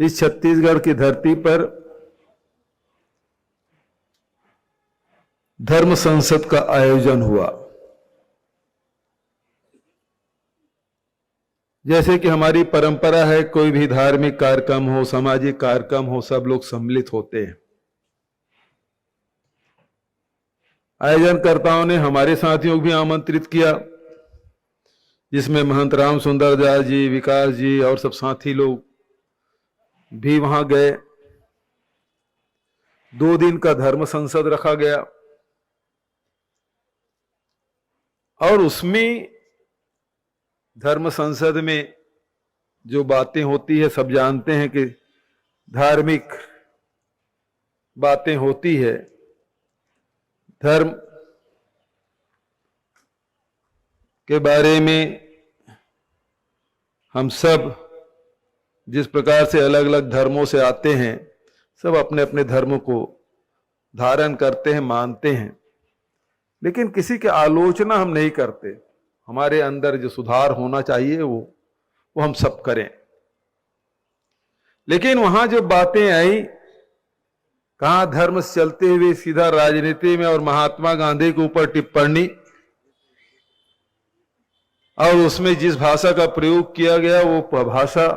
इस छत्तीसगढ़ की धरती पर धर्म संसद का आयोजन हुआ। जैसे कि हमारी परंपरा है, कोई भी धार्मिक कार्यक्रम हो, सामाजिक कार्यक्रम हो, सब लोग सम्मिलित होते हैं। आयोजनकर्ताओं ने हमारे साथियों को भी आमंत्रित किया, जिसमें महंत राम सुंदर दास जी, विकास जी और सब साथी लोग भी वहां गए। 2 दिन का धर्म संसद रखा गया और उसमें धर्म संसद में जो बातें होती है, सब जानते हैं कि धार्मिक बातें होती है। धर्म के बारे में हम सब जिस प्रकार से अलग अलग धर्मों से आते हैं, सब अपने अपने धर्म को धारण करते हैं, मानते हैं, लेकिन किसी की आलोचना हम नहीं करते। हमारे अंदर जो सुधार होना चाहिए वो हम सब करें। लेकिन वहां जो बातें आई, कहां धर्म से चलते हुए सीधा राजनीति में और महात्मा गांधी के ऊपर टिप्पणी, और उसमें जिस भाषा का प्रयोग किया गया वो भाषा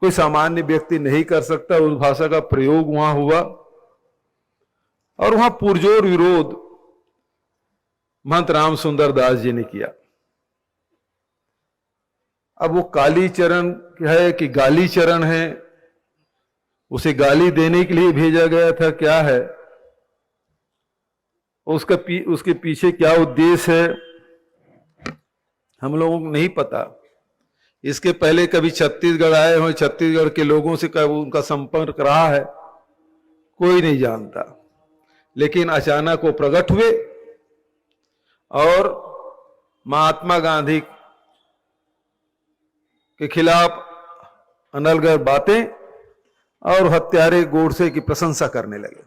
कोई सामान्य व्यक्ति नहीं कर सकता। उस भाषा का प्रयोग वहां हुआ और वहां पुरजोर विरोध महंत राम सुंदर दास जी ने किया। अब वो काली चरण है कि गाली चरण है, उसे गाली देने के लिए भेजा गया था, क्या है उसके पीछे क्या उद्देश्य है, हम लोगों को नहीं पता। इसके पहले कभी छत्तीसगढ़ आए हो, छत्तीसगढ़ के लोगों से कभी उनका संपर्क रहा है, कोई नहीं जानता। लेकिन अचानक वो प्रकट हुए और महात्मा गांधी के खिलाफ अनलगढ़ बातें और हत्यारे गोडसे की प्रशंसा करने लगे।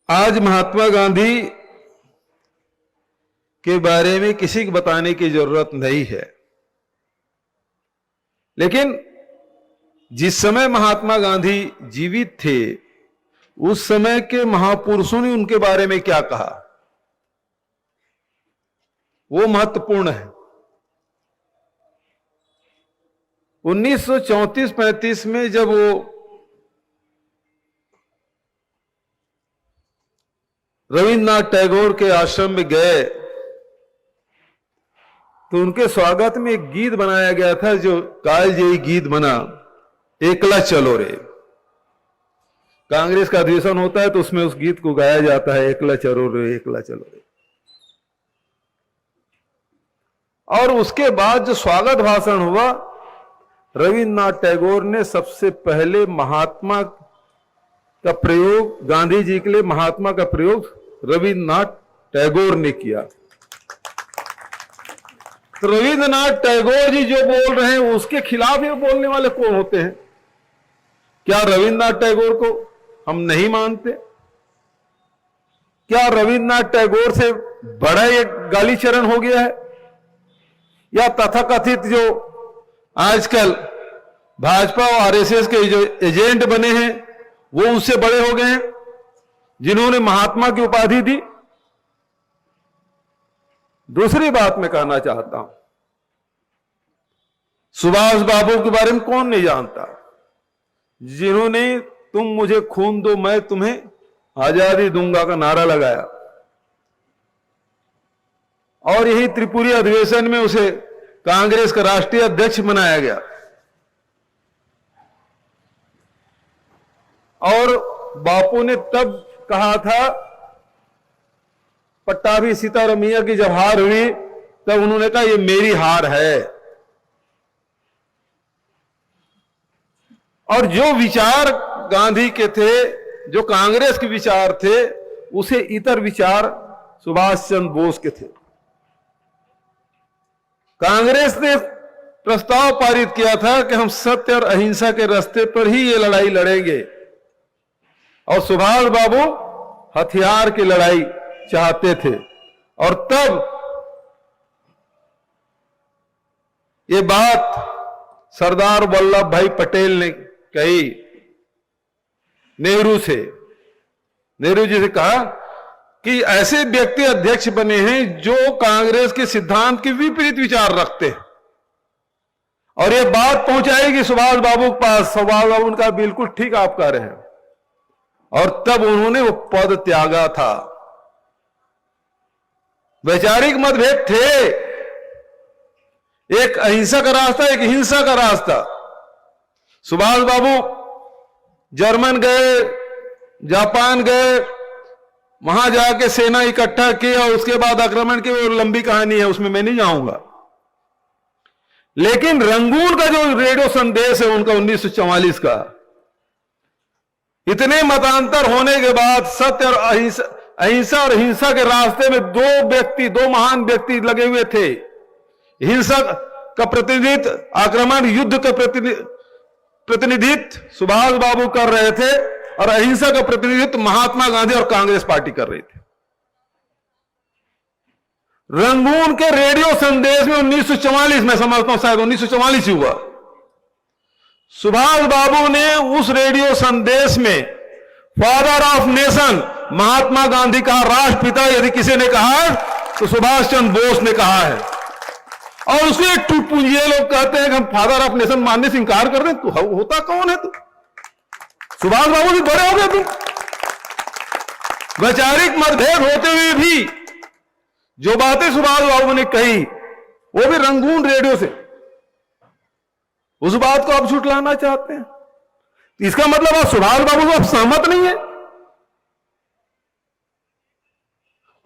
आज महात्मा गांधी के बारे में किसी को बताने की जरूरत नहीं है, लेकिन जिस समय महात्मा गांधी जीवित थे, उस समय के महापुरुषों ने उनके बारे में क्या कहा, वो महत्वपूर्ण है। 1934-35 में जब वो रविन्द्रनाथ टैगोर के आश्रम में गए, तो उनके स्वागत में एक गीत बनाया गया था, जो कालजयी गीत बना, एकला चलो रे। कांग्रेस का अधिवेशन होता है तो उसमें उस गीत को गाया जाता है, एकला चलो रे, एकला चलो रे। और उसके बाद जो स्वागत भाषण हुआ, रविन्द्रनाथ टैगोर ने सबसे पहले महात्मा का प्रयोग, गांधी जी के लिए महात्मा का प्रयोग रविन्द्रनाथ टैगोर ने किया। तो रविन्द्रनाथ टैगोर जी जो बोल रहे हैं, उसके खिलाफ ये बोलने वाले कौन होते हैं? क्या रविन्द्रनाथ टैगोर को हम नहीं मानते? क्या रविन्द्रनाथ टैगोर से बड़ा एक गालीचरण हो गया है? या तथाकथित जो आजकल भाजपा और आरएसएस के जो एजेंट बने हैं, वो उससे बड़े हो गए हैं, जिन्होंने महात्मा की उपाधि दी? दूसरी बात मैं कहना चाहता हूं, सुभाष बाबू के बारे में कौन नहीं जानता, जिन्होंने तुम मुझे खून दो मैं तुम्हें आजादी दूंगा का नारा लगाया, और यही त्रिपुरी अधिवेशन में उसे कांग्रेस का राष्ट्रीय अध्यक्ष बनाया गया। और बापू ने तब कहा था, पट्टाभी सीतारमैया की जब हार हुई, तब उन्होंने कहा ये मेरी हार है। और जो विचार गांधी के थे, जो कांग्रेस के विचार थे, उसे इतर विचार सुभाष चंद्र बोस के थे। कांग्रेस ने प्रस्ताव पारित किया था कि हम सत्य और अहिंसा के रास्ते पर ही ये लड़ाई लड़ेंगे, और सुभाष बाबू हथियार की लड़ाई चाहते थे। और तब ये बात सरदार वल्लभ भाई पटेल ने कही नेहरू से। नेहरू जी से कहा कि ऐसे व्यक्ति अध्यक्ष बने हैं जो कांग्रेस के सिद्धांत के विपरीत विचार रखते हैं, और ये बात पहुंचाएगी सुभाष बाबू के पास। सुभाष बाबू ने कहा बिल्कुल ठीक आप कह रहे हैं, और तब उन्होंने वो पद त्यागा था। वैचारिक मतभेद थे, एक अहिंसा का रास्ता, एक हिंसा का रास्ता। सुभाष बाबू जर्मन गए, जापान गए, वहां जाके सेना इकट्ठा की और उसके बाद आक्रमण की, वो लंबी कहानी है, उसमें मैं नहीं जाऊंगा। लेकिन रंगून का जो रेडियो संदेश है उनका 1944 का, इतने मतांतर होने के बाद सत्य और अहिंसा और हिंसा के रास्ते में दो महान व्यक्ति लगे हुए थे। हिंसा का प्रतिनिधित्व, आक्रमण युद्ध का प्रतिनिधित्व सुभाष बाबू कर रहे थे, और अहिंसा का प्रतिनिधित्व महात्मा गांधी और कांग्रेस पार्टी कर रही थी। रंगून के रेडियो संदेश में 1944, मैं समझता हूं शायद 1944 ही हुआ, सुभाष बाबू ने उस रेडियो संदेश में father of nation Mahatma Gandhi का राष्ट्रपिता यदि किसी ने कहा तो सुभाष चंद्र बोस ने कहा है। और उसको एक टूटपुंजिए लोग कहते हैं कि हम फादर ऑफ नेशन मानने से इंकार कर रहे हैं। तो होता कौन है तू? सुभाष बाबू भी बड़े हो गए तुम। वैचारिक मतभेद होते हुए भी जो बातें सुभाष बाबू ने कही, वो भी रंगून रेडियो से, उस बात को आप झुठलाना चाहते हैं। इसका मतलब आप सुभाष बाबू को आप सहमत नहीं है।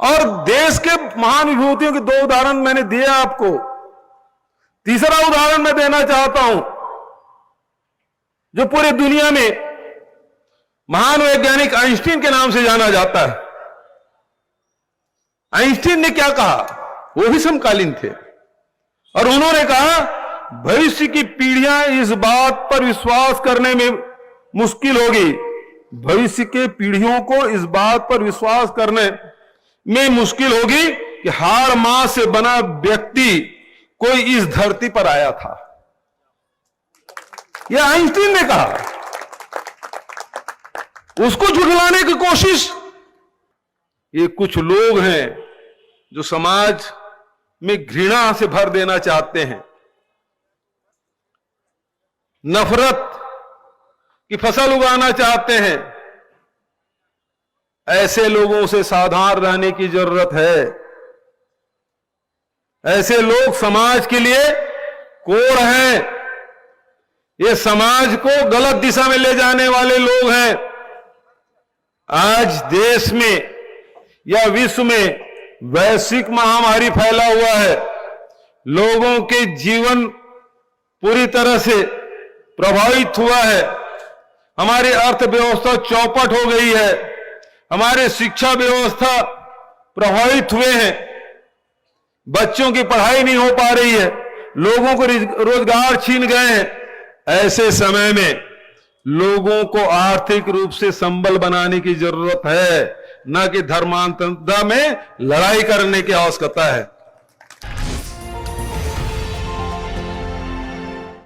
और देश के महान विभूतियों के 2 उदाहरण मैंने दिए आपको। तीसरा उदाहरण मैं देना चाहता हूं, जो पूरी दुनिया में महान वैज्ञानिक आइंस्टीन के नाम से जाना जाता है। आइंस्टीन ने क्या कहा? वो भी समकालीन थे, और उन्होंने कहा भविष्य की पीढ़ियां इस बात पर विश्वास करने में मुश्किल होगी, भविष्य के पीढ़ियों को इस बात पर विश्वास करने में मुश्किल होगी कि हाड़ मांस से बना व्यक्ति कोई इस धरती पर आया था। यह आइंस्टीन ने कहा। उसको झुठलाने की कोशिश ये कुछ लोग हैं जो समाज में घृणा से भर देना चाहते हैं, नफरत की फसल उगाना चाहते हैं। ऐसे लोगों से सावधान रहने की जरूरत है। ऐसे लोग समाज के लिए कोड़ हैं। ये समाज को गलत दिशा में ले जाने वाले लोग हैं। आज देश में या विश्व में वैश्विक महामारी फैला हुआ है। लोगों के जीवन पूरी तरह से प्रभावित हुआ है। हमारी अर्थव्यवस्था चौपट हो गई है। हमारे शिक्षा व्यवस्था प्रभावित हुए हैं। बच्चों की पढ़ाई नहीं हो पा रही है। लोगों को रोजगार छीन गए हैं। ऐसे समय में लोगों को आर्थिक रूप से संबल बनाने की जरूरत है, न कि धर्मांतरता में लड़ाई करने की आवश्यकता है।